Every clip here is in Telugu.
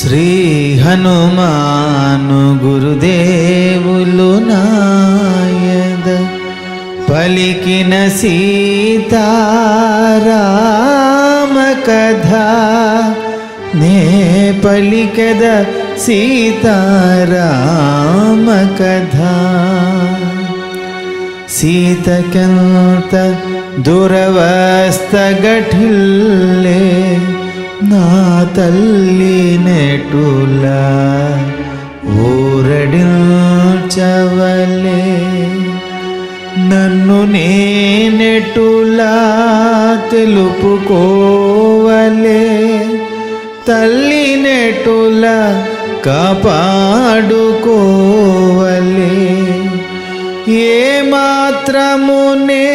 శ్రీ హనుమాను గురుదేవులు నాయద పలికిన సీతారామ కథ నే పలికద సీతారామ కథ. సీతకంత దురవస్థ గఠిల్లే నా తల్లి నెటులా ఊరడించవలే నన్ను నేనెటులా తెలుపుకోవలే తల్లి నెటులా కాపాడుకోవలే. ఏ మాత్రమునే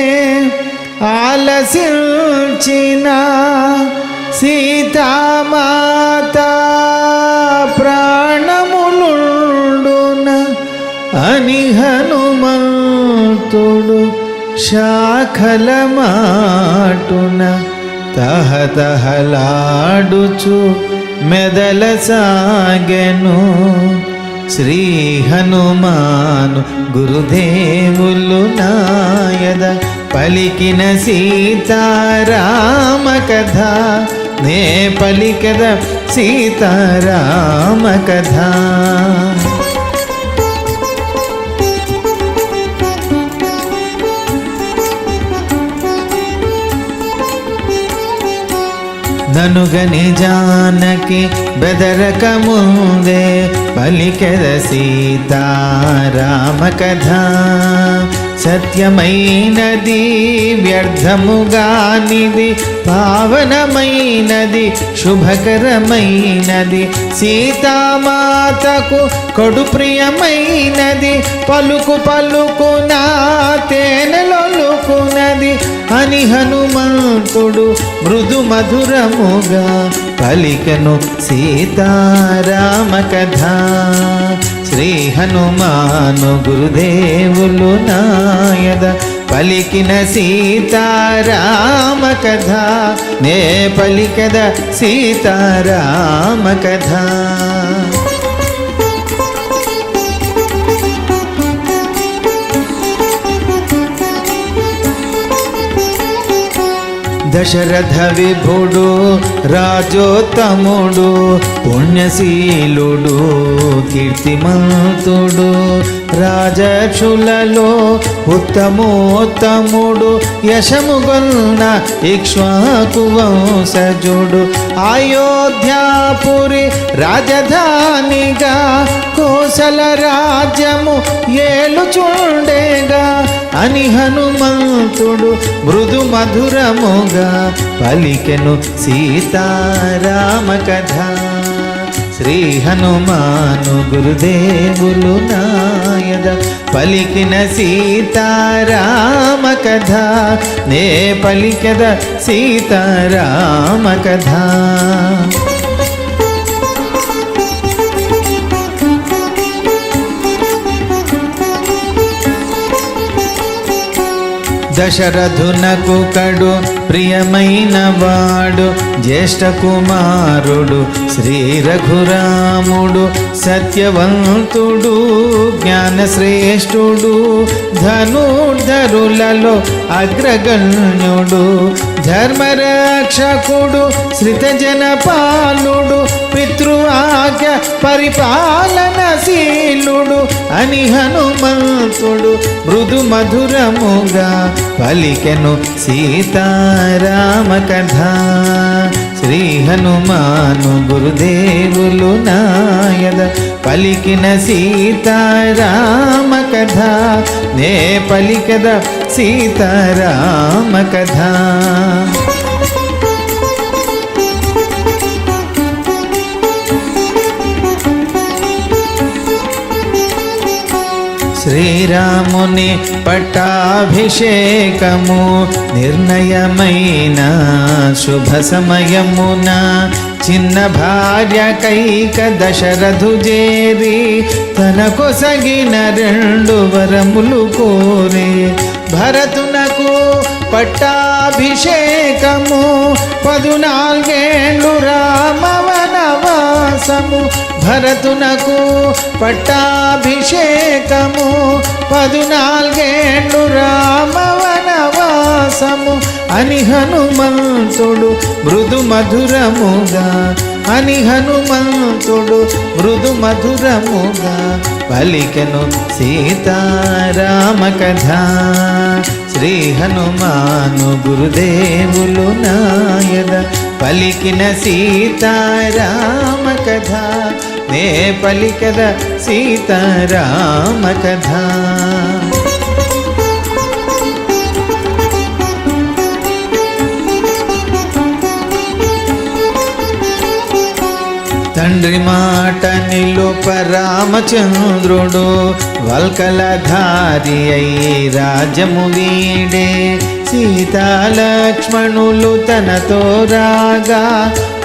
ఆలసించిన సీతామాత ప్రాణములుండున అని హనుమంతుడు శాఖల మాటున తహతహలాడుచు మెదల సాగెను. శ్రీ హనుమాను గురుదేవులు నాయద పలికిన సీతారామ కథ నే పలికద సీతారామ కథ. ననుగని జానకి బెదరక ముందే పలికెద సీతారామ కథ. సత్యమైనది వ్యర్థముగానిది పావనమైనది శుభకరమైనది సీతామాతకు కడు ప్రియమైనది పలుకు పలుకునా తేనెలొలుకున్నది అని హనుమంతుడు మృదు మధురముగా పలికెను సీతారామ కథ. శ్రీ హనుమాను గురుదేవులు నాయద పలికిన సీతారామ కథ నే పలికద సీతారామ కథ. దశరథ విభుడు రాజోత్తముడు పుణ్యశీలుడు కీర్తిమంతుడు రాజర్షులలో ఉత్తమోత్తముడు యశముగొన్న ఇక్ష్వాకు వంశజుడు అయోధ్యాపురి రాజధానిగా కోసల రాజ్యము ఏలుచుండేగా అని హనుమంతుడు మృదు మధురముగా పలికెను సీతారామ కథ. శ్రీ హనుమాను గురుదేవులు నాయద పలికిన సీతారామ కథ నే పలికద సీతారామ కథ. దశరథునకు కడు ప్రియమైన వాడు జ్యేష్ఠ కుమారుడు శ్రీ రఘురాముడు సత్యవంతుడు జ్ఞానశ్రేష్ఠుడు ధనుర్ధరులలో అగ్రగణ్యుడు ధర్మరక్షకుడు శ్రితజనపాలుడు పితృ ఆజ్ఞ పరిపాలనశీలుడు అని హనుమంతుడు మృదు మధురముగా పలికెను సీతారామ కథ. శ్రీ హనుమాను గురుదేవులు నాయద పలికిన సీతారామ కథ నే పలికద సీతారామ కథ. శ్రీరాముని పట్టాభిషేకము నిర్ణయమైన శుభ సమయమున చిన్న భార్య కైక దశరథు చేరి తన కొసగిన 2 వరములు కోరే. భరతునకు పట్టాభిషేకము 14 రామ వనవాస వనవాసము భరతునకు పట్టాభిషేకము 14 రామ వనవాసము అని హనుమంతుడు మృదు మధురముగా అని హనుమంతుడు మృదు మధురముగా పలికెను సీతారామ కథ. శ్రీ హనుమాను గురుదేవులు నాయద పలికిన సీతారామ కథ నే పలికద సీతారామ కథ. తండ్రి మాట నిలుప రామచంద్రుడు వల్కలధారి అయి రాజ్యము వీడే సీతాలక్ష్మణులు తనతో రాగా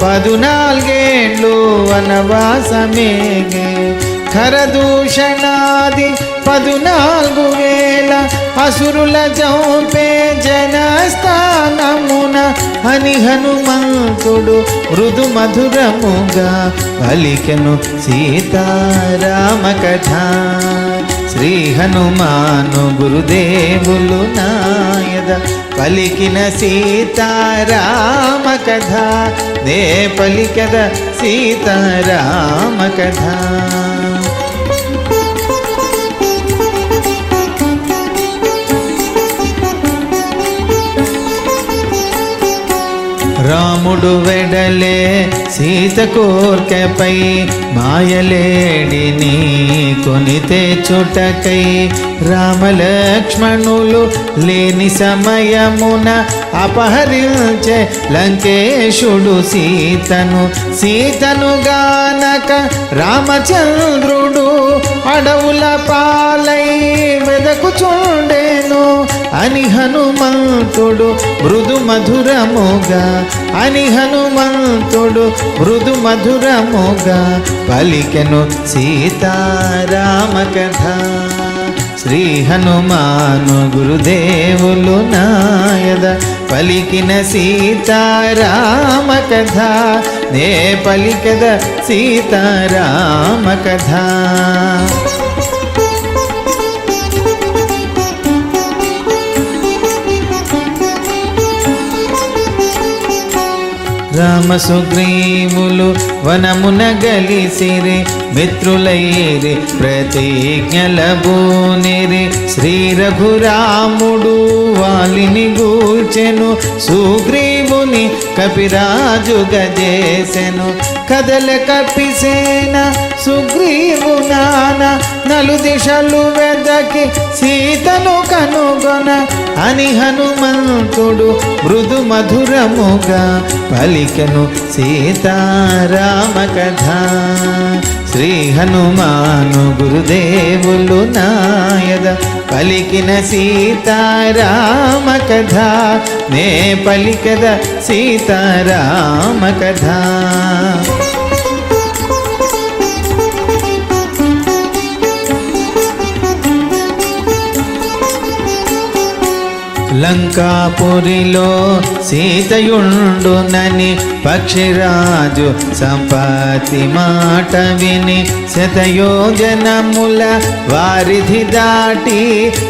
14 వనవాసమేగే ఖరదూషణాది 14,000 అసురుల చంపే జనస్థానమున అని హనుమంతుడు మృదు మధురముగా పలికెను సీతారామ కథ. శ్రీ హనుమాను గురుదేవులు నాయద పలికిన సీతారామ కథ నే పలికద సీతారామ కథ. రాముడు వెడలే సీత కోర్కెపై మాయలేడిని కొనితే చుటకై రామలక్ష్మణులు లేని సమయమున అపహరించే లంకేశుడు సీతను గానక రామచంద్రుడు అడవుల పాలై వెదకుచుండెను అని హనుమంతుడు మృదు మధురముగా అని హనుమంతుడు మృదు మధురముగా పలికెను సీతారామ కథ. శ్రీ హనుమాను గురుదేవులు నాయద పలికిన సీతారామ కథ నే పలికద సీతారామ కథ. రామ సుగ్రీవులు వనమున గలిసిరి మిత్రులైరి ప్రతిజ్ఞలబూనిరి శ్రీ రఘురాముడు వాలిని గూర్చెను సుగ్రీవుని కపిరాజుగా చేసెను కదల కపిసేన సుగ్రీవు నాన నలు దిశలు వెదకి సీతను కనుగొన అని హనుమంతుడు మృదు మధురముగా పలికెను సీతారామ కథ. శ్రీ హనుమాను గురుదేవులు నాయద పలికిన సీతారామ కథ నే పలికద సీతారామ కథ. లంకాపురిలో సీతయుండునని పక్షిరాజు సంపత్తి మాట విని శతయోజనముల వారిధి దాటి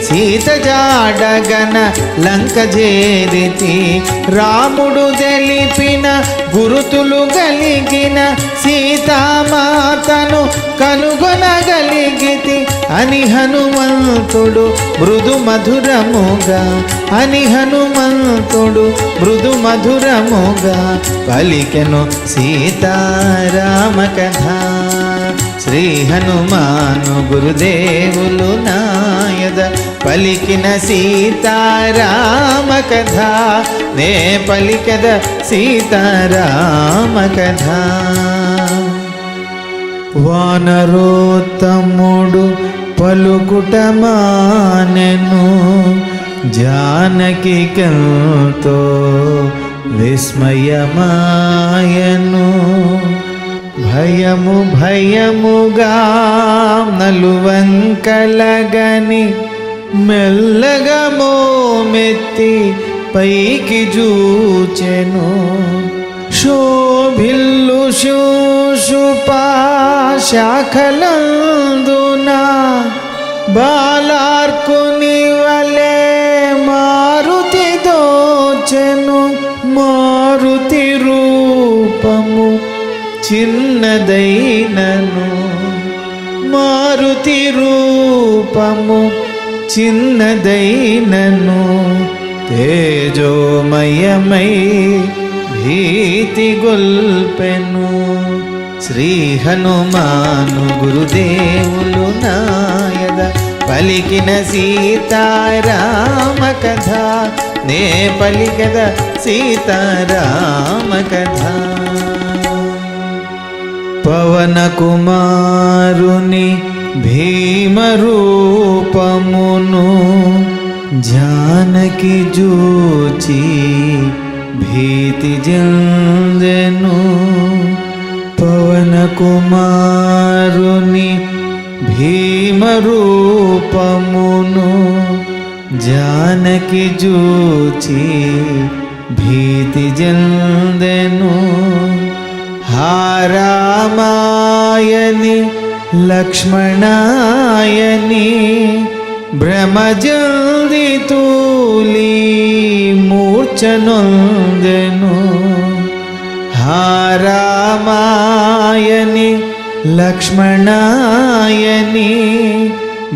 సీత జాడగన లంక చేరితి రాముడు తెలిపిన గురుతులు కలిగిన సీతామాతను కనుగొనగలిగితి అని హనుమంతుడు మృదు మధురముగా అని హనుమంతుడు మృదు మధురముగా పలికెను సీతారామ కథ. శ్రీ హనుమాను గురుదేవులు నాయద పలికిన సీతారామ కథ నే పలికద సీతారామ కథ. వానరోత్తముడు పలుకుట మానెను జానకికెంతో విస్మయమాయను భయము భయముగా నలువంకలగని మెల్లగా మోమెత్తి పైకి జూచెను శోభిల్లు శాఖలందున బాలార్కుని వలె మారుతి దోచెను. మారుతి రూపము చిన్నదైనను, మారుతి రూపము చిన్నదైనను, తేజోమయమై భీతి గొల్పెను. శ్రీ హనుమాను గురుదేవులు నాయద పలికిన సీతారామ కథ, నే పలికద సీతారామ కథ. పవన కుమారుని భీమరూపమును జానకి జూచి భీతి జందెను. పవన కుమారుని భీమరూపమును జానకి జూచి భీతి జందెను. రామాయని లక్ష్మణాయని భ్రమజల్ది తూలి మూర్ఛనొందెను. రామాయని లక్ష్మణాయని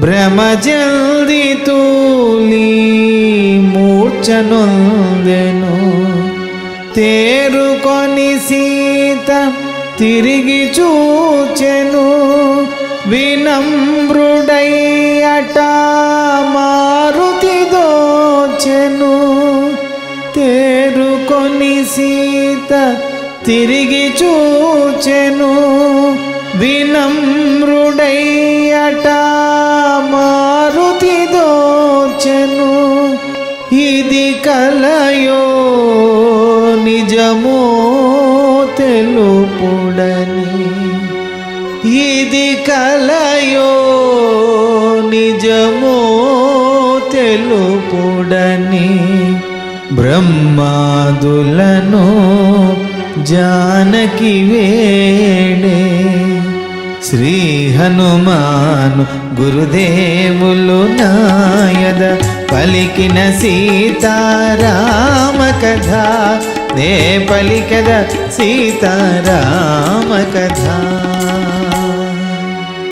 భ్రమజల్ది తూలి మూర్ఛనొందెను. తేరుకొని సీత తిరిగి చూచెను, వినమ్రుడై అట మారుతి దోచెను. తేరుకొని సీత తిరిగి చూచెను, వినమ్రుడై అట మారుతి దోచెను. ఇది కలయో నిజమో తెలుపుడని, ఇది కలయో నిజమో తెలుపుడని బ్రహ్మాదులను జానకి వేడే. శ్రీ హనుమాను గురుదేవులు నాయద పలికిన సీతారామ కథ, నే పలికద సీతారామ కథ.